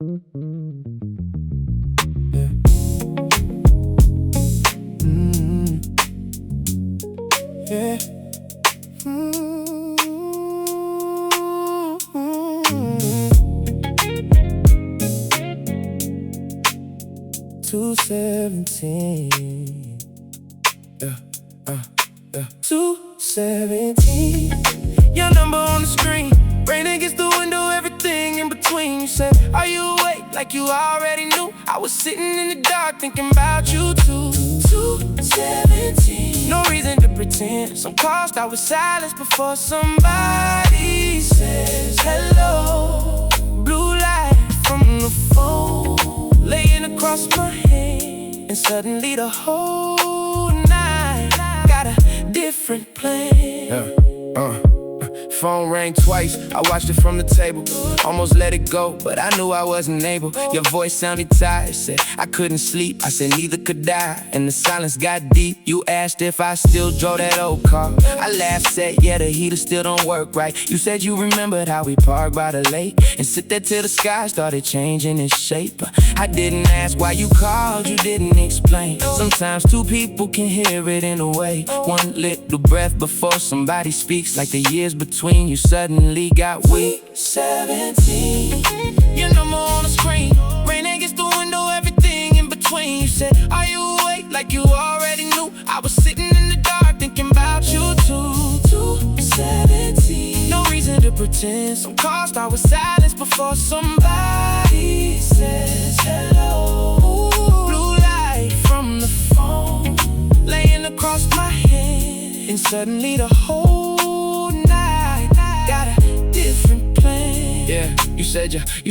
Yeah. Yeah. 217. Yeah. 217. Your number on the screen. Rain against the window, everything in between. You said, are you awake? Like you already knew. I was sitting in the dark thinking about you too. 217. No reason to pretend. Some calls start with silence before somebody says hello. Blue light from the phone laying across my hand, and suddenly the whole night got a different plan. Phone rang twice, I watched it from the table. Almost let it go, but I knew I wasn't able. Your voice sounded tired, said I couldn't sleep. I said neither could I, and the silence got deep. You asked if I still drove that old car. I laughed, said yeah, the heater still don't work right. You said you remembered how we parked by the lake and sit there till the sky started changing its shape. I didn't ask why you called, you didn't explain. Sometimes two people can hear it in a way. One little breath before somebody speaks, like the years between you suddenly got weak. 17. Your number on the screen. Rain against the window, everything in between. You said, are you awake? Like you already knew. I was sitting in the dark thinking about you too. 217. No reason to pretend. Some calls start with silence before somebody says hello. Blue light from the phone laying across my head, and suddenly the whole night got a different plan. Yeah, you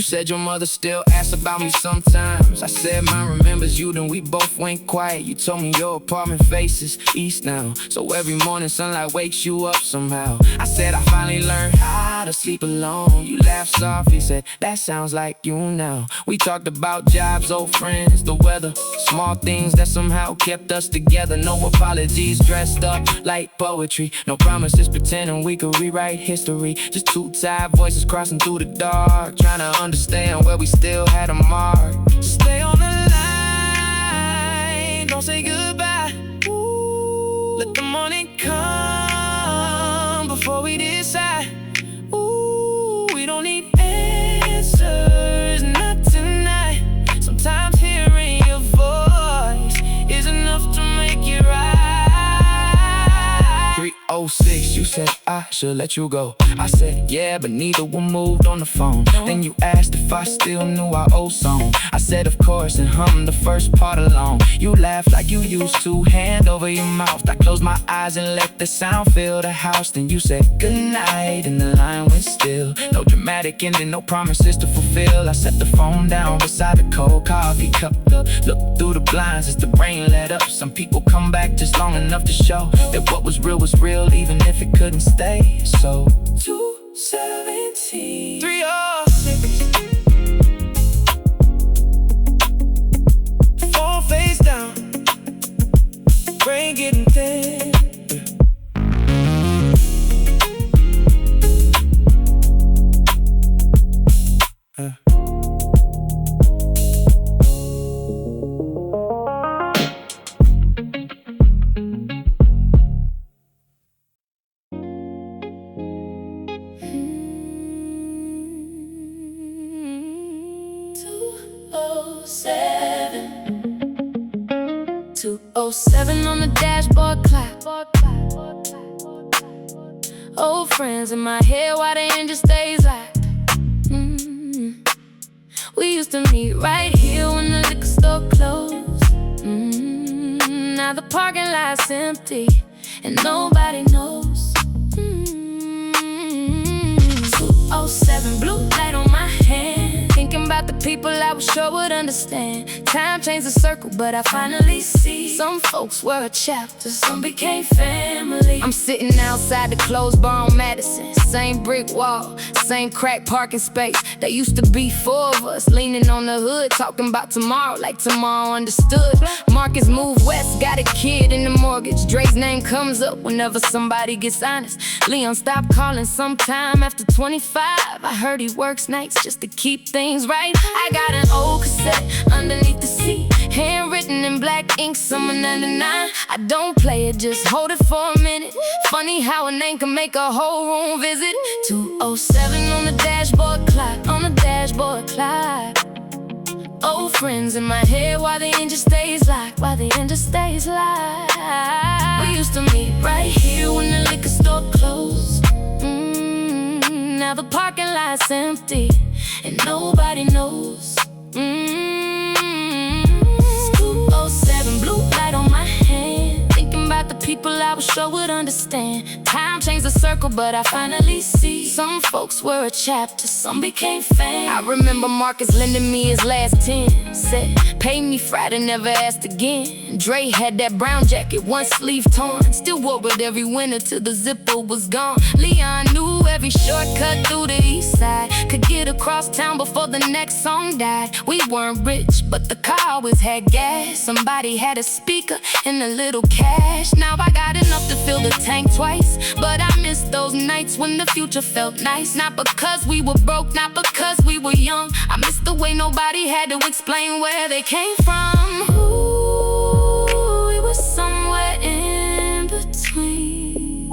said your mother still asks about me sometimes. I said mine remembers you, then we both went quiet. You told me your apartment faces east now, so every morning sunlight wakes you up somehow. I said I finally learned how to sleep alone. You laughed softly, said that sounds like you now. We talked about jobs, old friends, the weather, small things that somehow kept us together. No apologies, dressed up like poetry. No promises, pretending we could rewrite history. Just two tired voices crossing through the dark, trying to understand where we still had a mark. Stay on the line, don't say goodbye. Ooh, let the morning come before we decide. Ooh, we don't need answers, not tonight. Sometimes hearing your voice is enough to make it right. 306, you said I should let you go. I said yeah, but neither one moved on the phone. Then you asked if I still knew our old song. I said of course and hummed the first part along. You laughed like you used to, hand over your mouth. I closed my eyes and let the sound fill the house. Then you said goodnight and the line went still. No dramatic ending, no promises to fulfill. I set the phone down beside the cold coffee cup. Looked through the blinds as the rain let up. Some people come back just long enough to show that what was real, even if it couldn't stay. So 217, 306, phone face down, brain getting thin. Seven on the dashboard clock. Old friends in my head while the engine stays locked. We used to meet right here when the liquor store closed. Now the parking lot's empty and nobody knows. 207, blue light on my hand, thinking about the people I was sure would understand. Time changed the circle, but I finally see some folks were a chapter, some became family. I'm sitting outside the closed bar on Madison. Same brick wall, same cracked parking space. There used to be four of us leaning on the hood, talking about tomorrow like tomorrow understood. Marcus moved west, got a kid in the mortgage. Dre's name comes up whenever somebody gets honest. Leon stopped calling sometime after 25. I heard he works nights just to keep things right. I got an old cassette underneath the seat, handwritten in black ink, summer '99. I don't play it, just hold it for a minute. Funny how a name can make a whole room visit. 207 on the dashboard clock, on the dashboard clock. Old friends in my head while the engine stays locked, while the engine stays locked. We used to meet right here when the liquor store closed. Now the parking lot's empty and nobody knows. 207, blue light on my hand, thinking about the people I was sure would understand. Time changed the circle, but I finally see some folks were a chapter, some became fame. I remember Marcus lending me his last 10, said, pay me Friday, never asked again. Dre had that brown jacket, one sleeve torn, still wore it every winter till the zipper was gone. Leon knew every shortcut through the east side, could get across town before the next song died. We weren't rich, but the car always had gas. Somebody had a speaker and a little cash. Now I got enough to fill the tank twice, but I miss those nights when the future felt nice. Not because we were broke, not because we were young. I miss the way nobody had to explain where they came from. Ooh, we were somewhere in between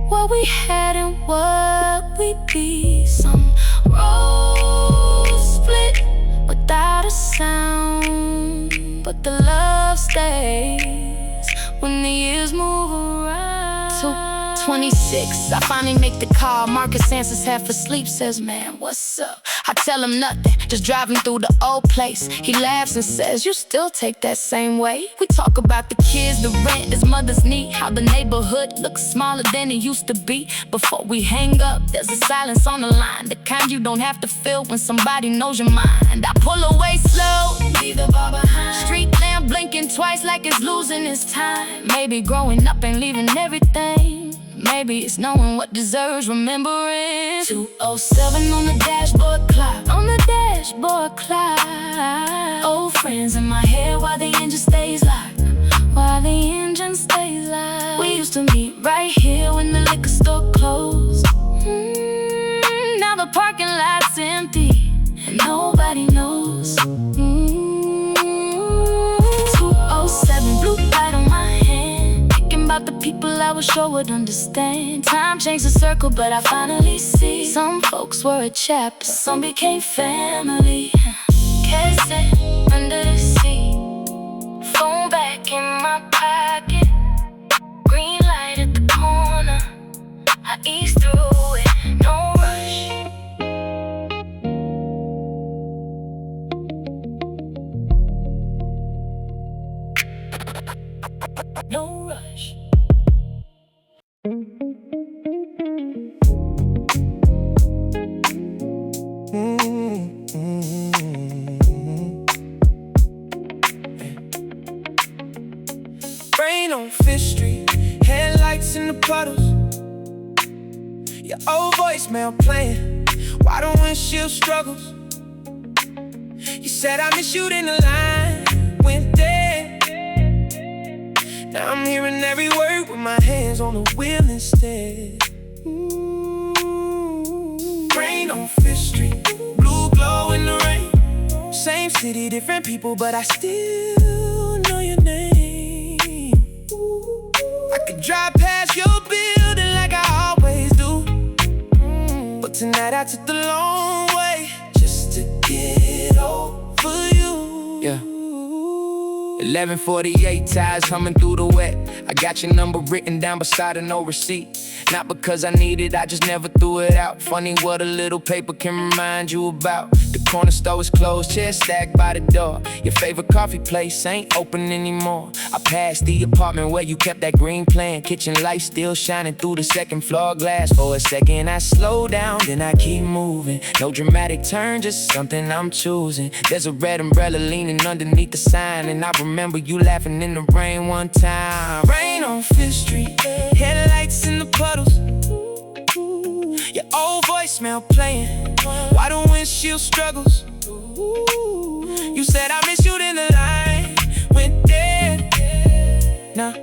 what we had and what we'd be. Some roads split without a sound, but the love stays when the years move around. 26, I finally make the call. Marcus answers half asleep, says, man, what's up? I tell him nothing, just driving through the old place. He laughs and says, you still take that same way? We talk about the kids, the rent, his mother's need, how the neighborhood looks smaller than it used to be. Before we hang up, there's a silence on the line, the kind you don't have to feel when somebody knows your mind. I pull away slow, leave the bar behind. Street lamp blinking twice like it's losing its time. Maybe growing up and leaving everything. Maybe it's knowing what deserves remembering. 207 on the dashboard clock, on the dashboard clock. Old friends in my head while the engine stays locked, while the engine stays locked. We used to meet right here when the liquor store closed. Now the parking lot's empty and nobody knows. 207, blue light on my hand, thinking about the people I was sure would understand. Time changed the circle, but I finally see some folks were a chapter, some became family. Cassette under the seat, phone back in my pocket, green light at the corner, I ease through it, no rush. No rush. Rain on Fifth Street, headlights in the puddles, your old voicemail playing while the windshield struggles. You said I miss you, then the line went dead. Now I'm hearing every word with my hands on the wheel instead. Rain on Fifth Street, blue glow in the rain. Same city, different people, but I still know your name. I could drive past your building like I always do, but tonight I took the long way just to get over you. Yeah. 11:48, tires humming through the wet. I got your number written down beside a no receipt. Not because I need it, I just never threw it out. Funny what a little paper can remind you about. The corner store is closed, chairs stacked by the door. Your favorite coffee place ain't open anymore. I passed the apartment where you kept that green plant. Kitchen light still shining through the second floor glass. For a second I slow down, then I keep moving. No dramatic turn, just something I'm choosing. There's a red umbrella leaning underneath the sign, and I remember you laughing in the rain one time. Rain on Fifth Street, headlights in the puddles, your old voicemail playing while the windshield struggles. You said I miss you, then the line went dead. Now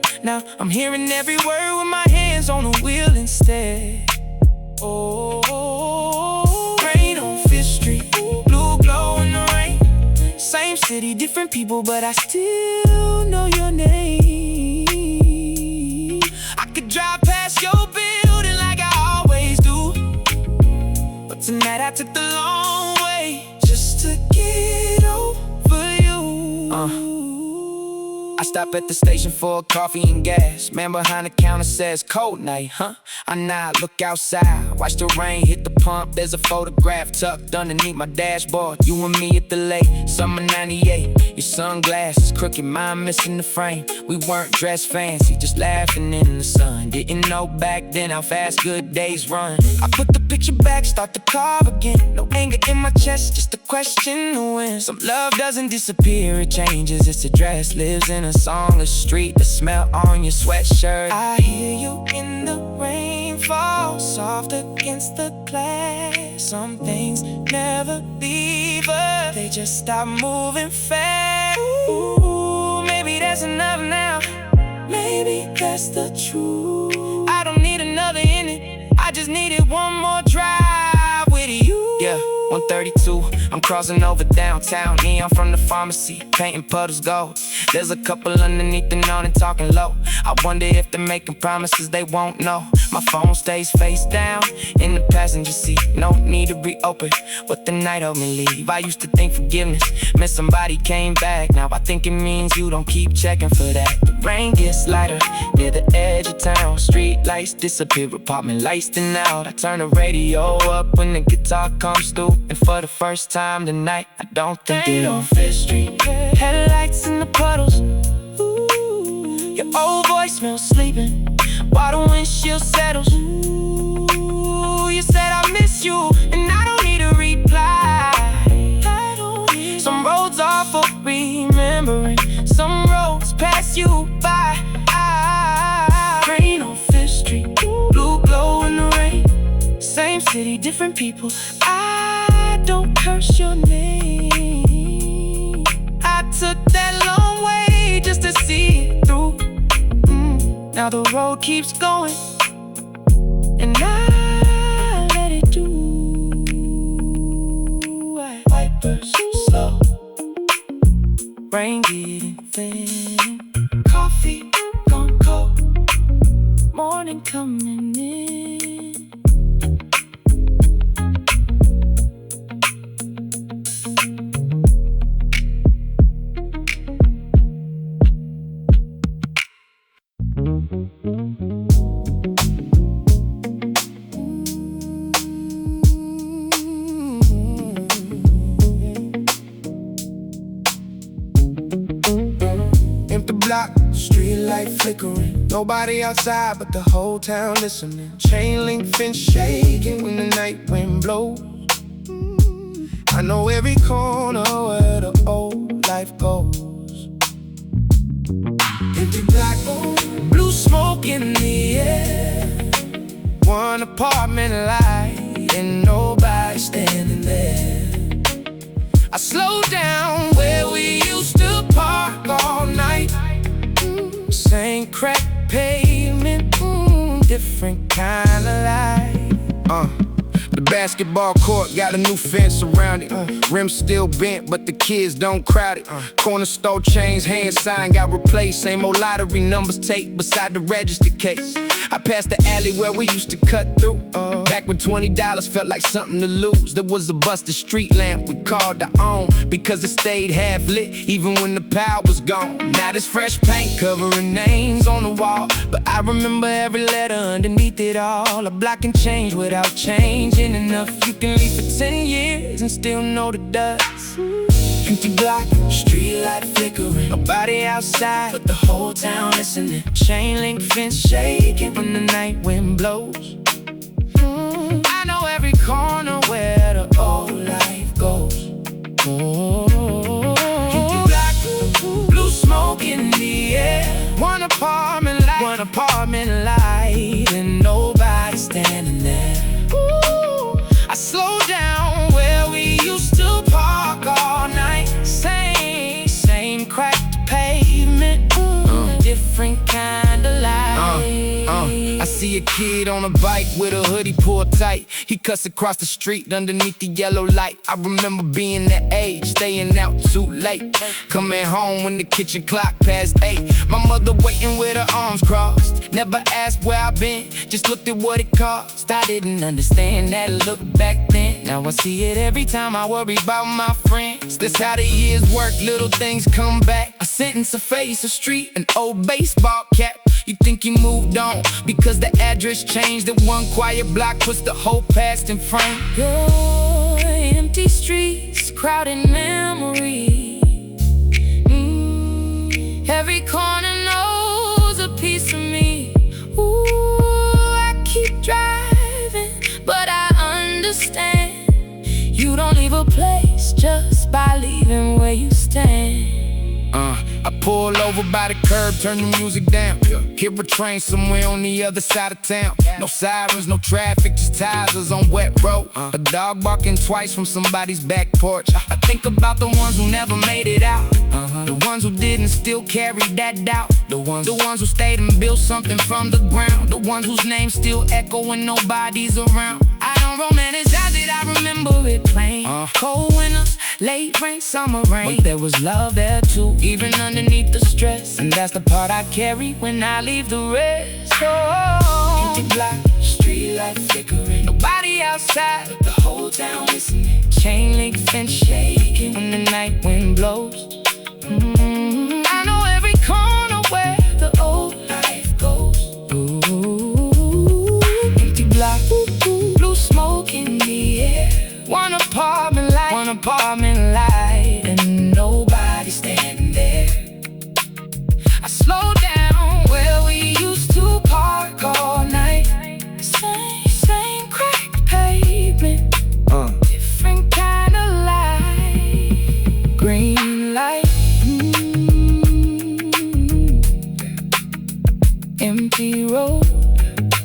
I'm hearing every word with my hands on the wheel instead. Oh, rain on Fifth Street, city, different people, but I still know your name. I could drive past your building like I always do, but tonight I took the long way just to get over you. I stop at the station for a coffee and gas. Man behind the counter says, cold night, huh? I nod, look outside, watch the rain hit the pump. There's a photograph tucked underneath my dashboard. You and me at the lake, summer 98. Your sunglasses crooked, mine missing the frame. We weren't dressed fancy, just laughing in the sun. Didn't know back then how fast good days run. I put the picture back, start to carve again. No anger in my chest, just a question of when. Some love doesn't disappear, it changes. Its address lives in a songless street. The smell on your sweatshirt. I hear you in the rain fall soft against the glass. Some things never leave us, they just stop moving fast. Ooh, maybe that's enough now. Maybe that's the truth. I don't need another in it, I just needed one more drive with you. Yeah, 132, I'm crossing over downtown. Neon from the pharmacy, painting puddles gold. There's a couple underneath the awning talking low. I wonder if they're making promises they won't know. My phone stays face down in the passenger seat. No need to reopen what the night helped me leave. I used to think forgiveness meant somebody came back. Now I think it means you don't keep checking for that. The rain gets lighter near the edge of town. Street lights disappear, apartment lights thin out. I turn the radio up when the guitar comes through, and for the first time tonight, I don't think it on Fifth Street. Headlights in the puddles. Ooh, your old voice smells sleeping while the windshield settles. Ooh, you said I miss you, and I don't need a reply. Some roads are for remembering, some roads pass you by. Rain on Fifth Street, blue glow in the rain. Same city, different people. I don't curse your name. I took that long way just to see it through. Now the road keeps going, and I let it do. Wipers slow, rain getting thin. Coffee gone cold, morning coming in. Empty block, street light flickering. Nobody outside but the whole town listening. Chain link fence shaking when the night wind blows. I know every corner where the old life goes. Empty block, blue smoke in the air. One apartment light and nobody standing there. I slow down where we used to park all night. Same cracked pavement, different kind of light. The basketball court got a new fence around it. Rims still bent, but the kids don't crowd it. Corner store chains, hand sign got replaced. Same old lottery numbers taped beside the register case. I passed the alley where we used to cut through. Back when $20 felt like something to lose. There was a busted street lamp we called our own, because it stayed half lit even when the power was gone. Now there's fresh paint covering names on the wall, but I remember every letter underneath it all. A block and change without changing enough. You can leave for 10 years and still know the dust. Empty block, street light flickering. Nobody outside but the whole town listening. Chain link fence shaking when the night wind blows. I know every corner where the old life goes. Empty block, blue smoke in the air. One apartment light and nobody standing there. I slow down where we used to park all night. Same cracked pavement, different kind of light. I see see a kid on a bike with a hoodie pulled tight. He cuts across the street underneath the yellow light. I remember being that age, staying out too late, coming home when the kitchen clock passed 8. My mother waiting with her arms crossed, never asked where I've been, just looked at what it cost. I didn't understand that look back then. Now I see it every time I worry about my friends. That's how the years work, little things come back. A sentence, a face, a street, an old baseball cap. You think you moved on because the address changed. That one quiet block puts the whole past in frame. Your empty streets, crowded memories. Every corner knows a piece of me. Ooh, I keep driving, but I understand. You don't leave a place just by leaving where you stand. I pull over by the curb, turn the music down. Hear a train somewhere on the other side of town. No sirens, no traffic, just tires on wet road. A dog barking twice from somebody's back porch. I think about the ones who never made it out. The ones who didn't still carry that doubt. The ones who stayed and built something from the ground. The ones whose names still echo when nobody's around. I don't romanticize it, I remember it plain. Cold winters, late rain, summer rain, but there was love there too, even underneath the stress. And that's the part I carry when I leave the rest. Oh, empty block, street light flickering, nobody outside, but the whole town listening. Chain link fence shaking when the night wind blows. I know every corner where the old life goes. Ooh, empty block, blue smoke in the air. One apartment light, and nobody standing there. I slow down where we used to park all night. Same cracked pavement, different kind of light. Green light, empty road.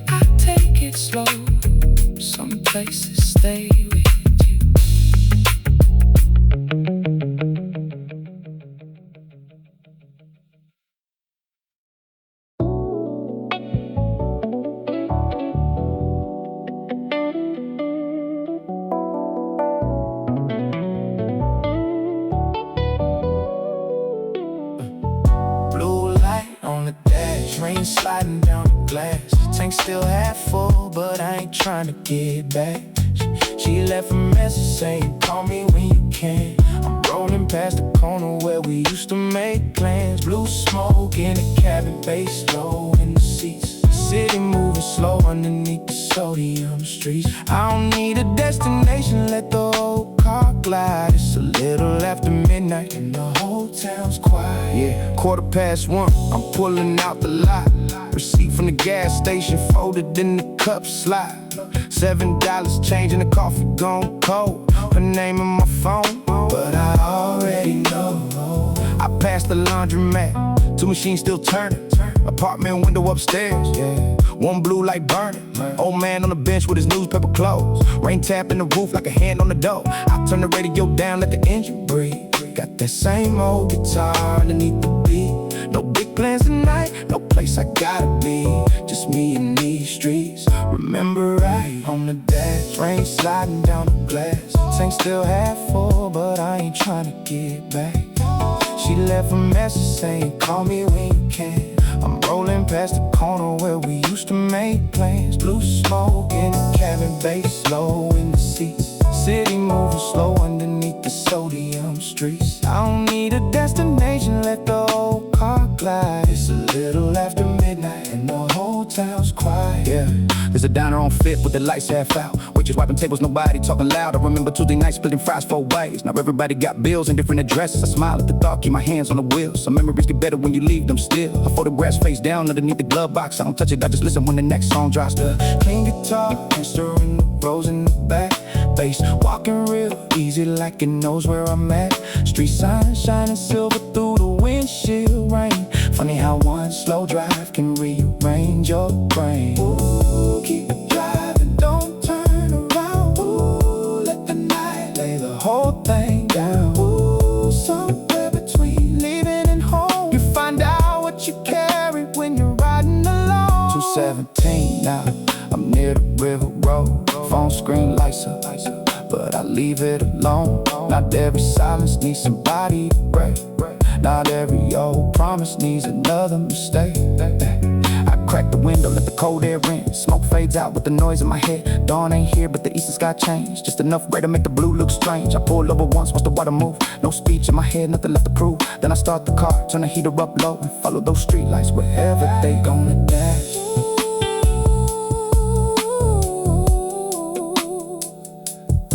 I take it slow. Some places stay with you. Rain sliding down the glass. Tank still half full, but I ain't trying to get back. She left a message saying, call me when you can. I'm rolling past the corner where we used to make plans. Blue smoke in the cabin, bass low in the seats. City moving slow underneath the sodium streets. I don't need a destination, let the whole car glide. It's a little after midnight and the whole town's quiet. Yeah, 1:15, I'm pulling out the lot. Receipt from the gas station folded in the cup slide. $7 change in the coffee gone cold. Her name in my phone, but I already know. I passed the laundromat, 2 machines still turning. Apartment window upstairs, yeah. One blue light burning. Old man on the bench with his newspaper clothes. Rain tapping the roof like a hand on the door. I turn the radio down, let the engine breathe. Got that same old guitar underneath the beat. No big plans tonight, no place I gotta be. Just me and these streets. Remember right on the dash, rain sliding down the glass. Tank still half full, but I ain't trying to get back. She left a message saying, call me when you can. I'm rolling past the corner where we used to make plans. Blue smoke in the cabin, bass low in the seats. City moving slow underneath the sodium streets. I don't need a destination, let the whole car glide. It's a little after midnight and the whole town's quiet. Yeah, there's a diner on Fifth with the lights half out. Waitress wiping tables, nobody talking loud. I remember Tuesday night splitting fries 4 ways. Now everybody got bills and different addresses. I smile at the thought, keep my hands on the wheel. Some memories get better when you leave them still. Her photographs face down underneath the glove box. I don't touch it, I just listen when the next song drops. The clean guitar, and stirring the rose in the back. Bass walking real easy like it knows where I'm at. Street signs shining silver through the windshield rain. Funny how one slow drive can rearrange your brain. Ooh, keep driving, don't turn around. Ooh, let the night lay the whole thing down. Ooh, somewhere between leaving and home, you find out what you carry when you're riding alone. 217, now. I'm near the river road, phone screen lights up, but I leave it alone. Not every silence needs somebody to break. Not every old promise needs another mistake. I crack the window, let the cold air in. Smoke fades out with the noise in my head. Dawn ain't here, but the eastern sky changed. Just enough gray to make the blue look strange. I pull over once, watch the water move. No speech in my head, nothing left to prove. Then I start the car, turn the heater up low, and follow those street lights wherever they gonna dash.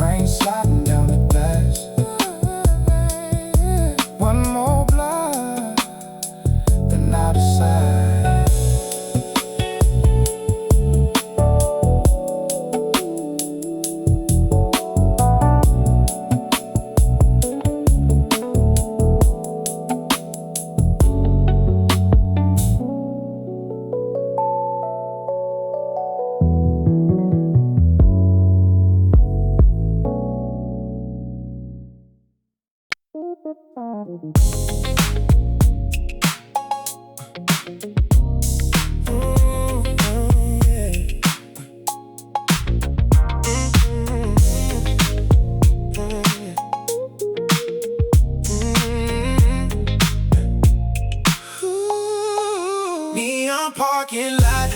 Rain sliding down the glass. One more block, then out of sight. Neon parking lot,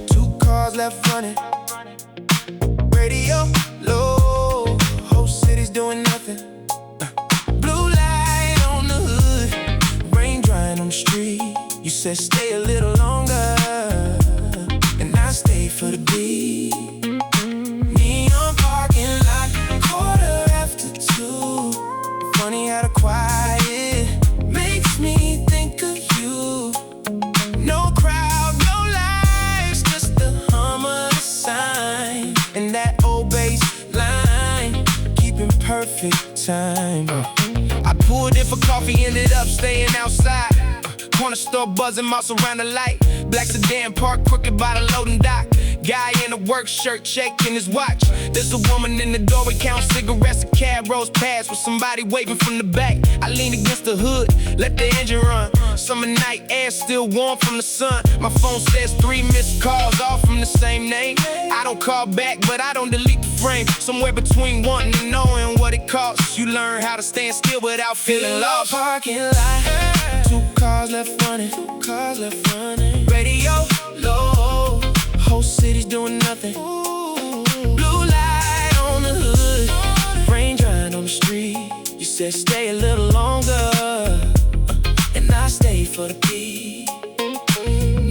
2 cars left running. Radio low, whole city's doing nothing. Blue light on the hood, rain drying on the street. You said stay a little longer, and I stayed for the beat. Neon parking lot, 2:15. Funny how the quiet makes me think of you. No crowd, no lights, just the hum of the sign and that old bass line, keeping perfect time. I pulled in for coffee, ended up staying outside. Corner store buzzing, mouse around the light. Black sedan parked crooked by the loading dock. Guy in a work shirt checking his watch. There's a woman in the doorway counting cigarettes. A cab rolls past with somebody waving from the back. I lean against the hood, let the engine run. Summer night air still warm from the sun. My phone says 3 missed calls, all from the same name. I don't call back, but I don't delete the frame. Somewhere between wanting and knowing what it costs. You learn how to stand still without feeling lost. Parking lot, 2 cars left running. Radio low, whole city's doing nothing. Blue light on the hood, rain drying on the street. You said stay a little longer, and I stayed for the beat.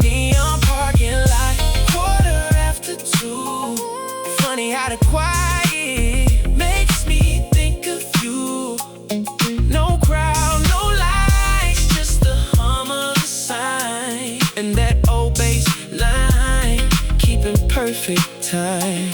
Neon parking lot, 2:15. Funny how the quiet makes me think of you. No crowd, no lights, just the hum of the sign and that old bass line, keeping perfect time.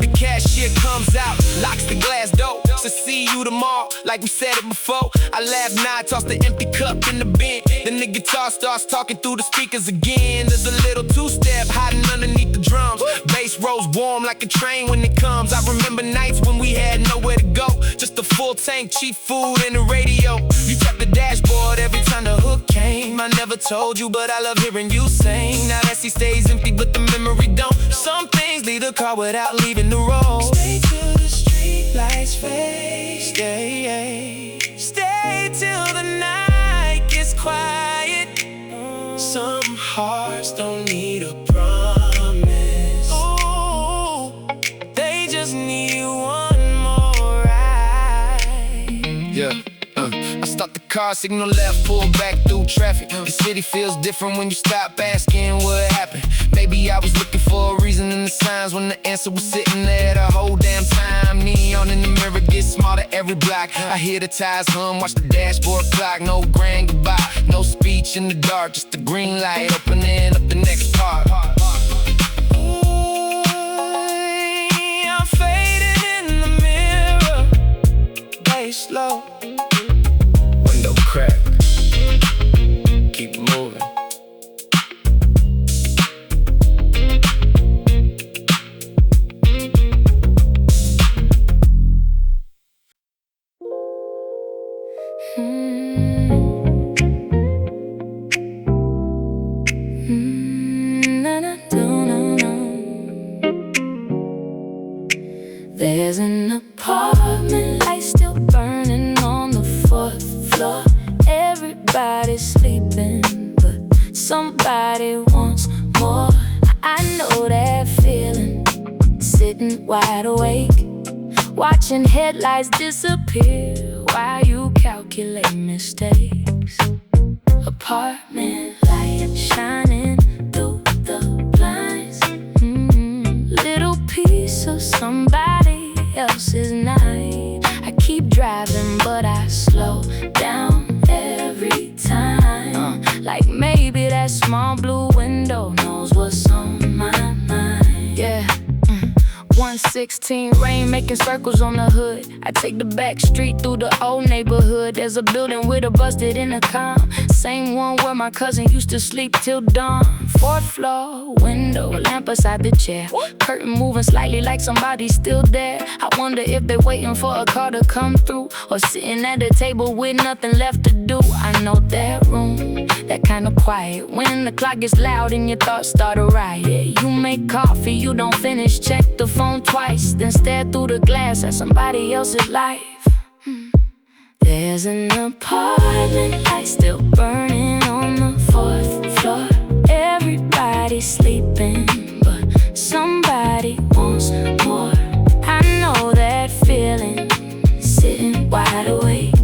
The cashier comes out, locks the glass door. So see you tomorrow, like we said it before. I laugh now, toss the empty cup in the bin. Then the guitar starts talking through the speakers again. There's a little 2-step hiding underneath the drums. Bass rolls warm like a train when it comes. I remember nights when we had nowhere to go, just a full tank, cheap food, and the radio. You tapped the dashboard every time the hook came. I never told you, but I love hearing you sing. Now that seat stays empty, but the memory don't. Some things leave the car without leaving the road. Stay till the street lights fade. Stay till the night gets quiet. Some hearts don't need a promise. Oh, they just need one more ride. Yeah. I start the car, signal left, pull back through traffic. The city feels different when you stop asking what happened. Maybe I was looking for a reason in the signs when the answer was sitting there the whole damn time. Neon in the mirror gets smaller every block. I hear the tires hum, watch the dashboard clock. No grand goodbye, no speech in the dark, just the green light opening up the next part. I'm fading in the mirror, bass slow. Window crack, keep moving. Na na, no, no, no. somebody wants more. I know that feeling, sitting wide awake, watching headlights disappear while you calculate mistakes. Apartment light shining through the blinds. Little piece of somebody else's night. I keep driving but I slow down every time. Like maybe that small blue window knows what's on my mind. Yeah. 116 rain making circles on the hood. I take the back street through the old neighborhood. There's a building with a busted intercom, same one where my cousin used to sleep till dawn. 4th floor, window, lamp beside the chair, curtain moving slightly like somebody's still there. I wonder if they're waiting for a car to come through, or sitting at a table with nothing left to do. I know that room, that kind of quiet, when the clock gets loud and your thoughts start a riot. You make coffee, you don't finish, check the phone twice, then stare through the glass at somebody else's life. There's an apartment light still burning on the 4th floor. Everybody's sleeping, but somebody wants more. I know that feeling, sitting wide awake,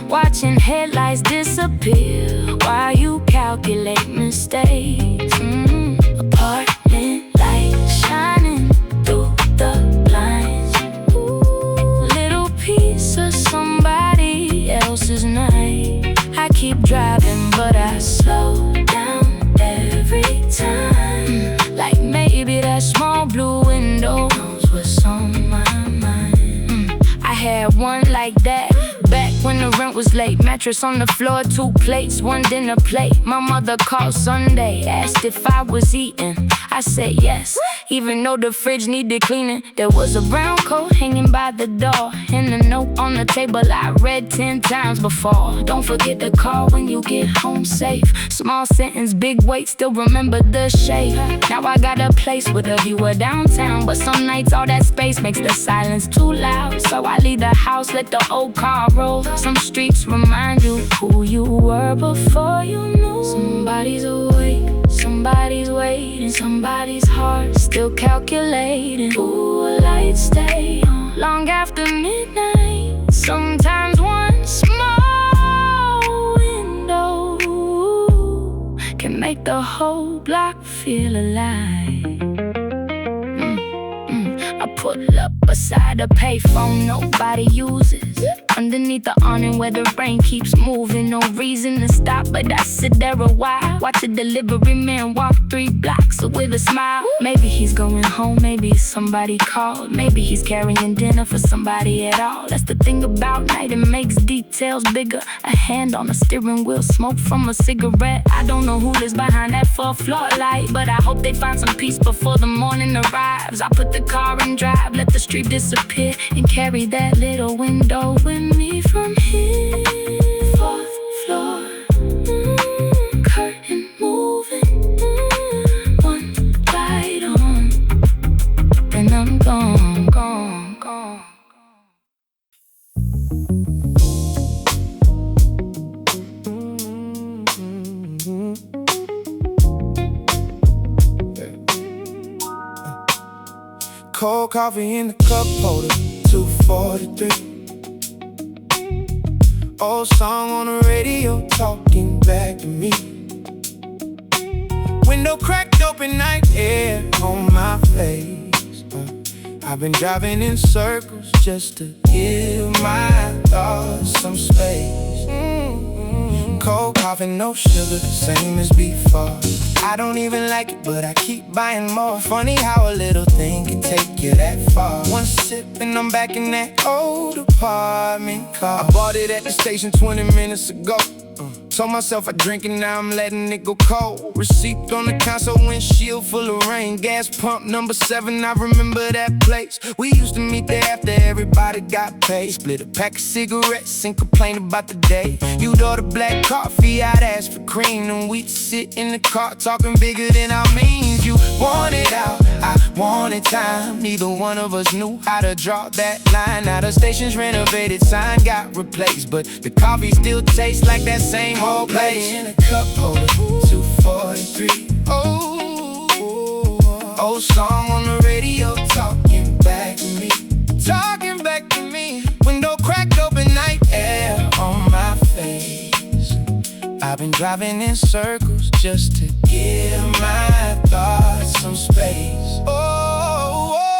watching headlights disappear while you calculate mistakes. Apartment light shining through the blinds. Little piece of somebody else's night. I keep driving but I slow down every time. Like maybe that small blue window knows what's on my mind. I had one like that back when the rent was late. Mattress on the floor, 2 plates, 1 dinner plate. My mother called Sunday, asked if I was eating. I said yes, even though the fridge needed cleaning. There was a brown coat hanging by the door, and a note on the table I read 10 times before. Don't forget to call when you get home safe. Small sentence, big weight, still remember the shape. Now I got a place with a view of downtown, but some nights all that space makes the silence too loud. So I leave the house, let the old car roll. Some streets remind you who you were before you knew. Somebody's awake, somebody's waiting, somebody's heart still calculating. Ooh, a light stay on long after midnight. Sometimes one small window can make the whole block feel alive. I pull up beside a payphone nobody uses, underneath the awning where the rain keeps moving. No reason to stop, but I sit there a while, watch the delivery man walk 3 blocks with a smile. Maybe he's going home, maybe somebody called, maybe he's carrying dinner for somebody at all. That's the thing about night, it makes details bigger. A hand on the steering wheel, smoke from a cigarette. I don't know who lives behind that 4th floor light, but I hope they find some peace before the morning arrives. I put the car in drive, let the street disappear, and carry that little window with me from here. 4th floor, curtain moving, 1 light on, then I'm gone, gone, gone. Cold coffee in the cup holder, 243. Old song on the radio talking back to me. Window cracked open, night air on my face. I've been driving in circles just to give my thoughts some space. Cold coffee, no sugar, same as before. I don't even like it, but I keep buying more. Funny how a little thing can take you that far. One sip and I'm back in that old apartment car. I bought it at the station 20 minutes ago. Told myself I drink it, now I'm letting it go cold. Receipt on the console, windshield full of rain. Gas pump number 7, I remember that place. We used to meet there after everybody got paid. Split a pack of cigarettes and complain about the day. You'd order black coffee, I'd ask for cream, and we'd sit in the car talking bigger than our means. You wanted out, I wanted time. Neither one of us knew how to draw that line. Now the station's renovated, sign got replaced, but the coffee still tastes like that same old place. In a cup holder, 243. Old song on the radio, talking back to me. Talking back to me. Window cracked open, night air on my face. I've been driving in circles just to give my thoughts some space.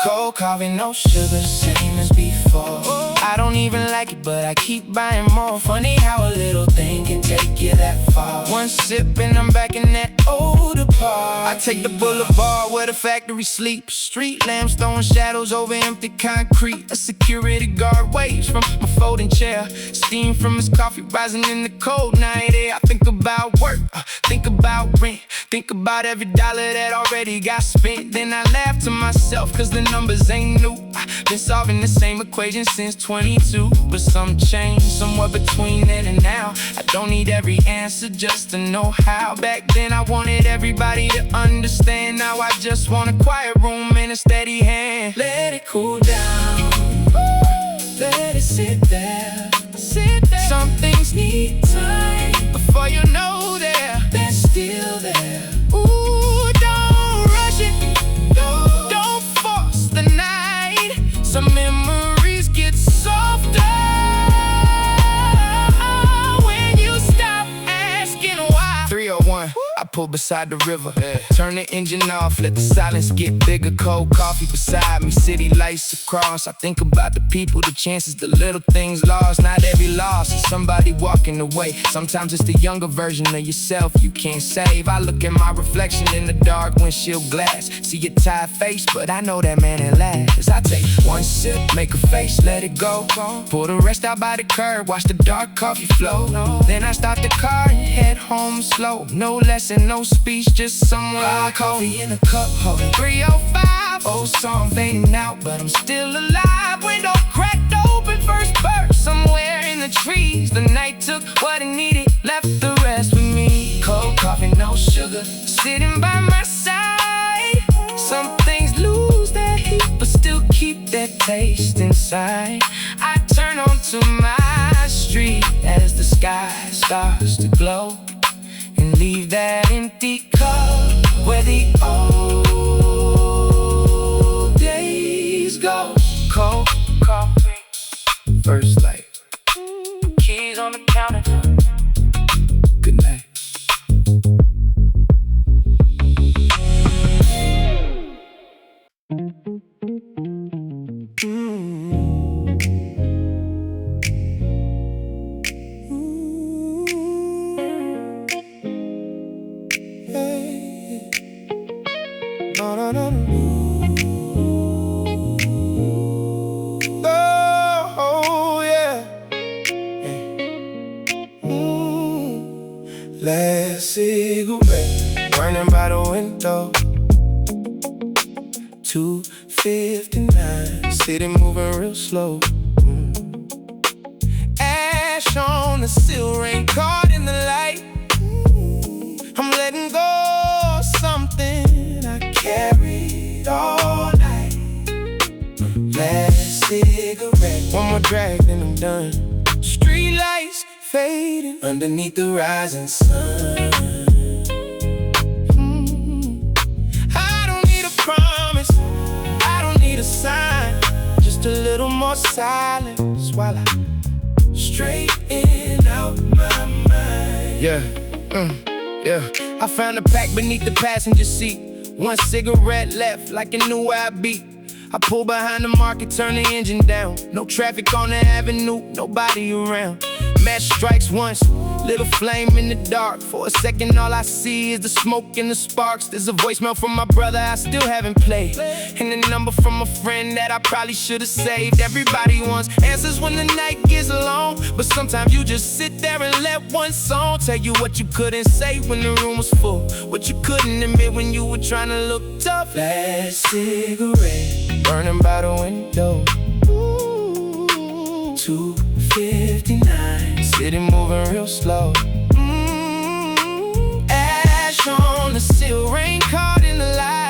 Cold coffee, no sugar, same as before. I don't even like it, but I keep buying more. Funny how a little thing can take you that far. One sip and I'm back in that old apart. I take the boulevard where the factory sleeps. Street lamps throwing shadows over empty concrete. A security guard waves from my folding chair. Steam from his coffee rising in the cold night air. I think about work, think about rent, think about every dollar that already got spent. Then I laugh to myself, cause the numbers ain't new. I've been solving the same equation since 22. But some change somewhere between then and now. I don't need every answer just to know how. Back then I wanted everybody to understand. Now I just want a quiet room and a steady hand. Let it cool down, let it sit there. Some things need time before you know they're still there. Ooh, don't rush it, don't force the night. Some memories get softer when you stop asking why. 301, I pull beside the river, turn the engine off, let the silence get bigger. Cold coffee beside me, city lights across. I think about the people, the chances, the little things lost. Not every loss is somebody walking away. Sometimes it's the younger version of yourself you can't save. I look at my reflection in the dark windshield glass. See your tired face, but I know that man at last. I take one sip, make a face, let it go. Pull the rest out by the curb, watch the dark coffee flow. Then I start the car and head home slow. No lesson, no speech, just someone I coffee in a cup holder. 305, old song fading out, but I'm still alive. Window cracked open, first bird somewhere in the trees. The night took what it needed, left the rest with me. Cold coffee, no sugar, sitting by my side. Some things lose their heat, but still keep that taste inside. I turn onto my street as the sky starts to glow, and leave that empty cup where the old days go. Cold coffee, first light, keys on the counter. Good night. Oh, yeah. Last cigarette burning by the window. 2:59, city moving real slow. Ash on the sill, rain caught in the light. I'm letting go of something I carried all night. Last cigarette, one more drag, then I'm done. Street lights fading underneath the rising sun. I don't need a promise, I don't need a sign, just a little more silence while I straighten out my mind. Yeah, I found a pack beneath the passenger seat. One cigarette left, like it knew where I'd be. I pull behind the market, turn the engine down. No traffic on the avenue, nobody around. Match strikes once, little flame in the dark. For a second all I see is the smoke and the sparks. There's a voicemail from my brother I still haven't played, and a number from a friend that I probably should have saved. Everybody wants answers when the night gets long, but sometimes you just sit there and let one song tell you what you couldn't say when the room was full, what you couldn't admit when you were trying to look tough. Last cigarette burning by the window. 2:59, city moving real slow. Ash on the sill, rain caught in the light.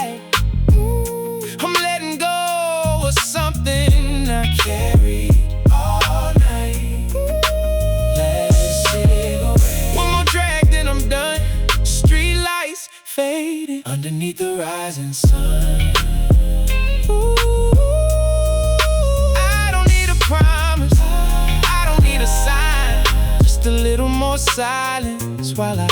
rising sun. Ooh, I don't need a promise, I don't need a sign, just a little more silence while I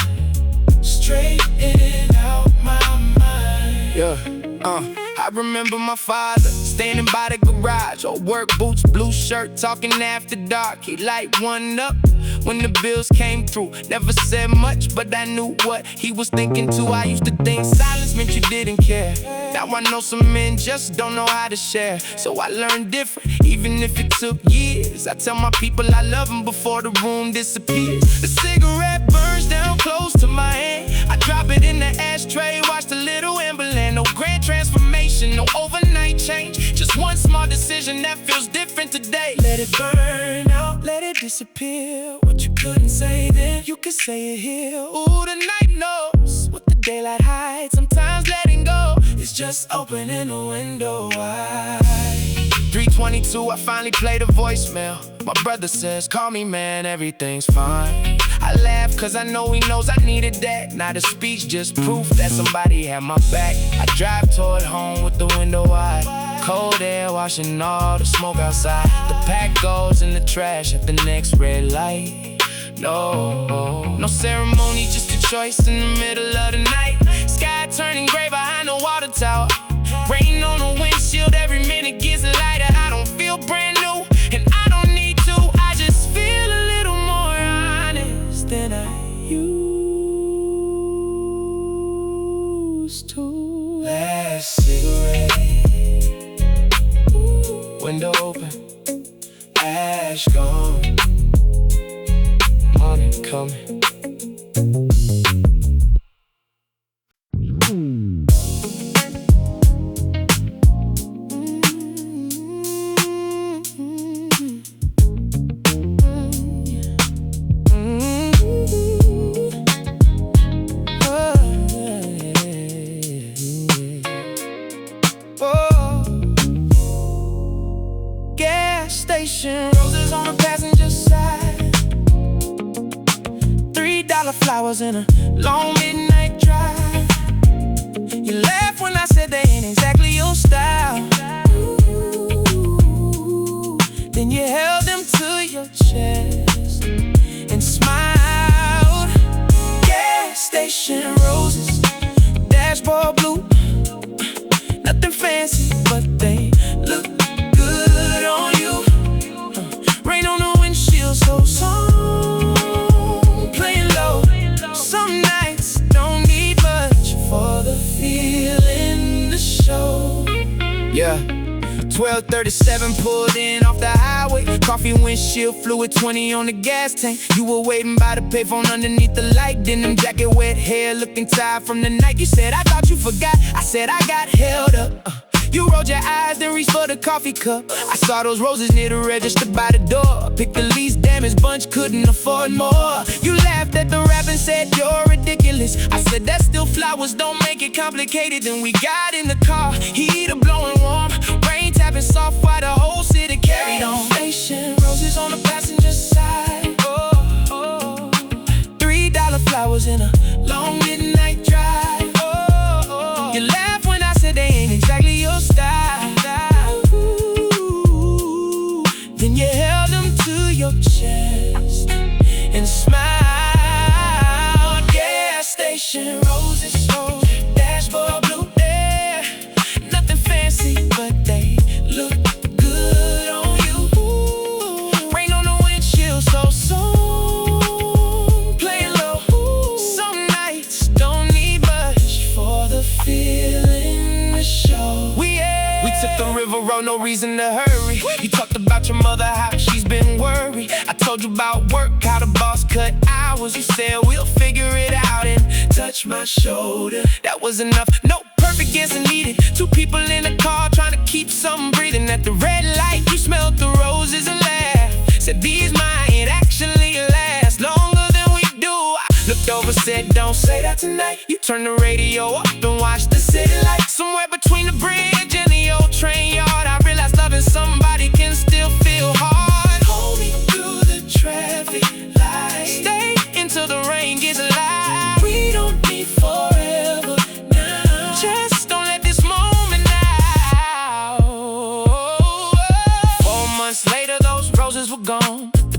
straighten out my mind. Yeah, I remember my father standing by the garage, old work boots, blue shirt, talking after dark. He light one up when the bills came through. Never said much, but I knew what he was thinking too. I used to think silence meant you didn't care. Now I know some men just don't know how to share, so I learned different, even if it took years. I tell my people I love them before the room disappears. The cigarette burns down close to my hand, I drop it in the ashtray, watch the little ember land. No grand transformation, no overnight change, just one small decision that feels different today. Let it burn out, let it disappear. What you couldn't say then, you can say it here. Ooh, the night knows what the daylight hides. Sometimes letting go is just opening a window wide. 3:22, I finally played a voicemail. My brother says, call me man, everything's fine. I laugh cause I know he knows I needed that. Not a speech, just proof that somebody had my back. I drive toward home with the window wide, cold air washing all the smoke outside. The pack goes in the trash at the next red light. No ceremony, just a choice in the middle of the night. Sky turning gray behind the water tower, rain on the windshield, every minute gets lighter. I don't feel brand new, and I don't need to. I just feel a little more honest than I used to. Last cigarette, window open, ash gone, morning coming. Station, roses on the passenger side, $3 flowers in a long midnight drive. You laughed when I said they ain't exactly your style. Ooh, then you held them to your chest and smiled. Gas station roses, dashboard blue, nothing fancy, but they look good on you. Rain on the windshield, so song playing low. Some nights don't need much for the feeling to show. Yeah, 12:37 pulled in off the highway, coffee windshield fluid, 20 on the gas tank. You were waiting by the payphone underneath the light, denim jacket, wet hair, looking tired from the night. You said I thought you forgot, I said I got held up. You rolled your eyes, then reached for the coffee cup. I saw those roses near the register by the door. Picked the least damaged bunch, couldn't afford more. You laughed at the rap and said you're ridiculous. I said that's still flowers, don't make it complicated. Then we got in the car, heater blowing warm, rain tapping soft while the whole city carried on. Station, roses on the passenger side. $3 flowers in a long midnight drive. You laughed when I said they ain't exactly your style. Ooh, then you held them to your chest and smiled. Gas station roses, dashboard blue, yeah, nothing fancy, but they look good on you. Ooh, rain on the windshield, so soon playing low. Ooh, some nights don't need much for the feeling to show. We took the river road, no reason to hurry. You talked about your mother, how she's been worried. I told you about work, how the boss cut hours. You said we'll figure it out, and touched my shoulder. That was enough, no perfect answer needed. Two people in a car trying to keep something breathing. At the red light, you smelled the roses and laughed. Said these might actually last longer than we do. I looked over, said don't say that tonight. You turned the radio up and watched the city lights. Somewhere between the bridge and the old train yard, I realized loving somebody can still feel hard. Hold me through the traffic lights, stay until the rain gets light. We don't need forever now, just don't let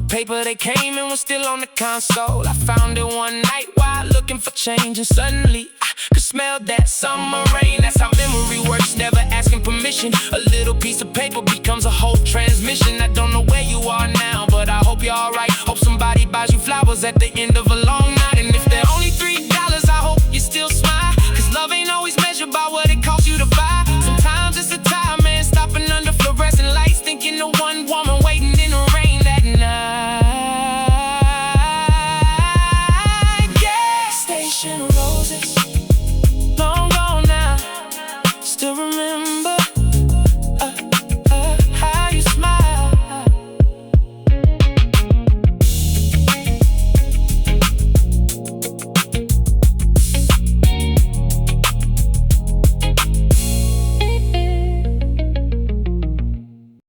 paper, they came and was still on the console. I found it one night while looking for change, and suddenly I could smell that summer rain. That's how memory works, never asking permission. A little piece of paper becomes a whole transmission. I don't know where you are now, but I hope you're alright. Hope somebody buys you flowers at the end of a